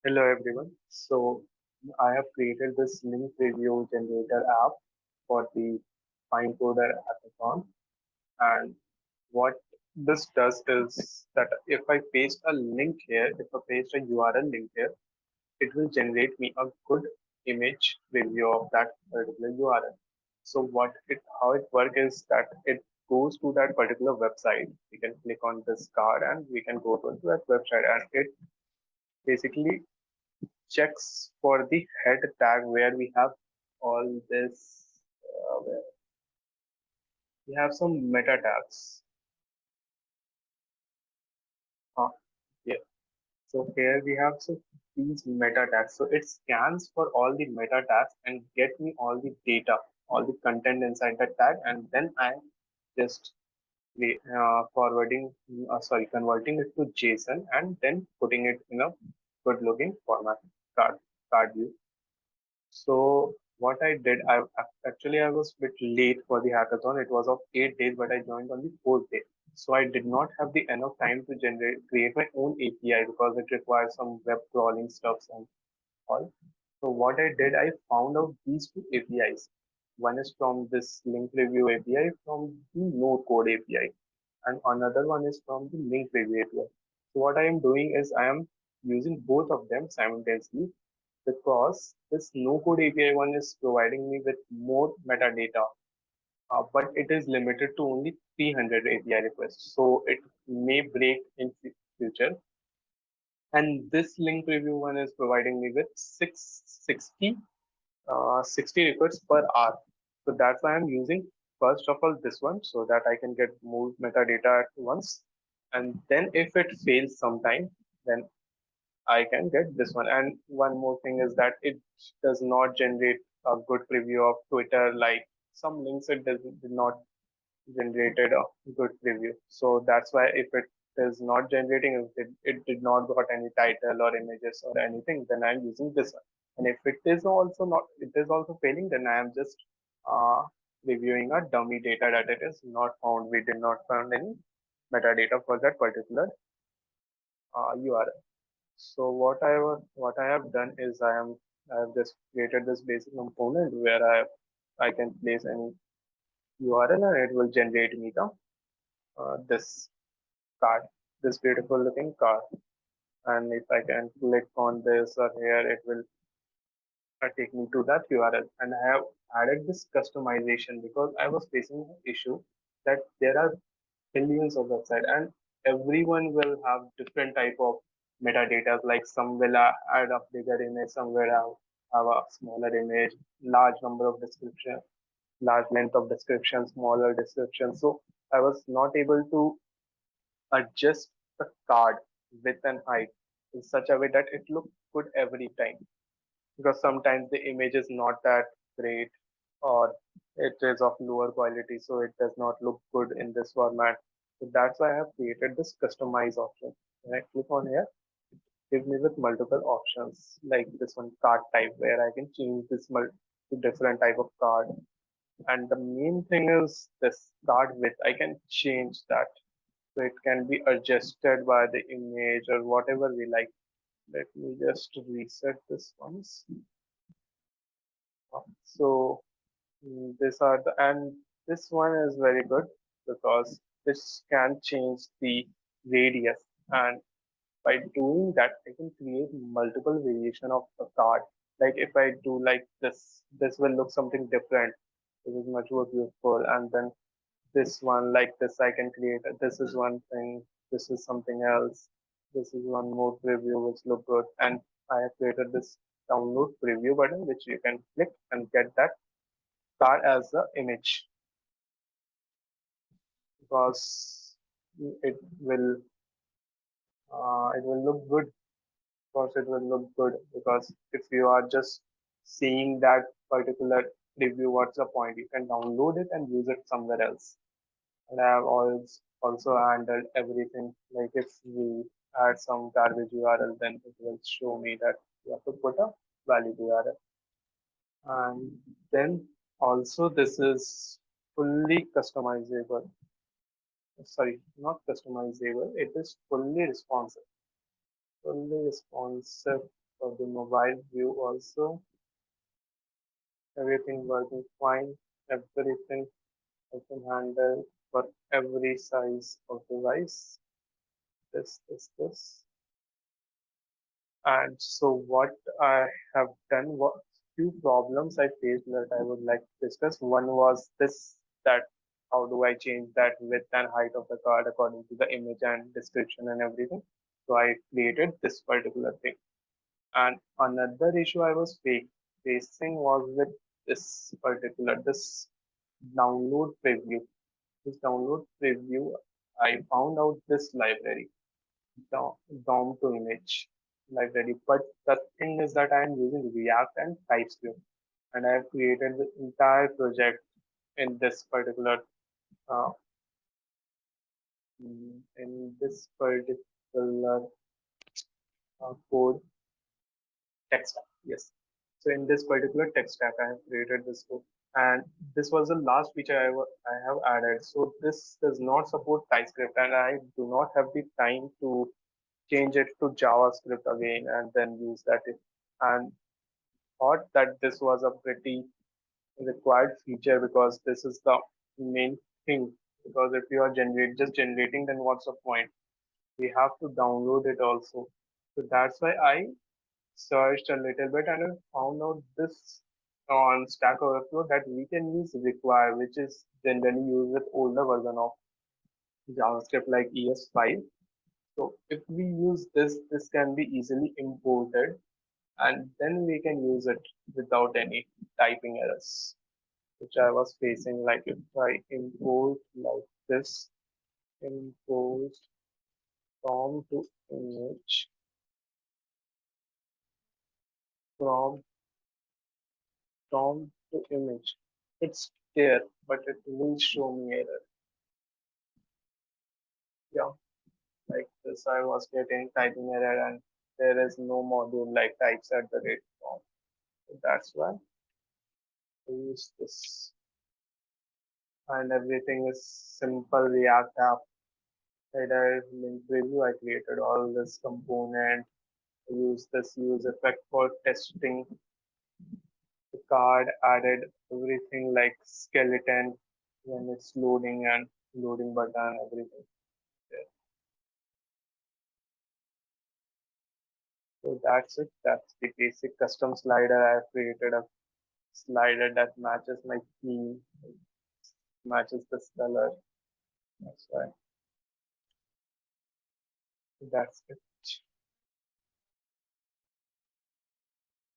Hello everyone. So I have created this link review generator app for the Fine Coder hackathon. And what this does is that if I paste a link here, if I paste a URL link here, it will generate me a good image review of that particular URL. So how it works is that it goes to that particular website. We can click on this card and we can go to that website, and it basically checks for the head tag where we have all this where we have some meta tags. uh, yeah. So here we have these meta tags, so it scans for all the meta tags and get me all the data, all the content inside the tag, and then I just forwarding converting it to JSON and then putting it in a good looking format, card view. So what I did, I was a bit late for the hackathon. It was of 8 days, but I joined on the fourth day. So I did not have the enough time to create my own API because it requires some web crawling stuffs and all. So what I did, I found out these two APIs. One is from this link review API from the no code API, and another one is from the link review API. So what I am doing is I am using both of them simultaneously because this no code API one is providing me with more metadata, but it is limited to only 300 API requests. So it may break in future. And this link review one is providing me with 60 requests per hour. So that's why I'm using first of all this one so that I can get more metadata at once. And then if it fails sometime, then I can get this one. And one more thing is that it does not generate a good preview of Twitter. Like some links, did not generated a good preview. So that's why if it is not generating, if it did not got any title or images or anything, then I'm using this one. And if it is also failing, then I am just uh, reviewing a dummy data that it is not found. We did not found any metadata for that particular URL. So what I have done is I have just created this basic component where I can place any URL and it will generate me the this card, this beautiful looking card. And if I can click on this or here, it will take me to that URL. And I have added this customization because I was facing an issue that there are billions of websites and everyone will have different type of metadata. Like some will add a bigger image, some will have a smaller image, large number of description, large length of description, smaller description. So I was not able to adjust the card width and height in such a way that it looks good every time, because sometimes the image is not that great or it is of lower quality, so it does not look good in this format. So that's why I have created this customize option. When I click on here, give me with multiple options like this one, card type, where I can change this to different type of card. And the main thing is this card width, I can change that, so it can be adjusted by the image or whatever we like. Let me just reset this once. So these are the, and this one is very good because this can change the radius, and by doing that I can create multiple variation of the card. Like if I do like this will look something different. It is much more beautiful. And then this one like this I can create. This is one thing. This is something else. This is one more preview which look good. And I have created this download preview button which you can click and get that card as the image, because it will it will look good. Of course it will look good, because if you are just seeing that particular preview, what's the point? You can download it and use it somewhere else. And I have also handled everything. Like if we add some garbage URL, then it will show me that you have to put a valid URL. And then also this is fully customizable. Sorry, not customizable. It is fully responsive. Fully responsive For the mobile view also, everything working fine. Everything I can handle for every size of device. This. And so what I have done was few problems I faced that I would like to discuss. One was this, that how do I change that width and height of the card according to the image and description and everything. So I created this particular thing. And another issue I was facing was with this download preview. This download preview, I found out this library DOM, DOM to image library. But the thing is that I am using React and Typescript, and I have created the entire project in this particular uh, code tech stack. Yes. So in this particular tech stack, I have created this code, and this was the last feature I have added. So this does not support TypeScript, and I do not have the time to change it to JavaScript again and then use that. And thought that this was a pretty required feature because this is the main thing. Because if you are just generating, then what's the point? We have to download it also. So that's why I searched a little bit and I found out this on Stack Overflow that we can use require, which is generally used with older version of JavaScript like ES5. So if we use this, this can be easily imported and then we can use it without any typing errors, which I was facing. Like if I import like this, import from to image, from to image, it's there, but it will show me error. Yeah, like this, I was getting typing error, and there is no module like types at the rate form. So that's why I use this, and everything is simple React app. Header link preview. I created all this component. I use this use effect for testing the card, added everything like skeleton when it's loading and loading button, everything there. So that's it. That's the basic custom slider. I've created a slider that matches my theme, matches this color. That's why. That's it.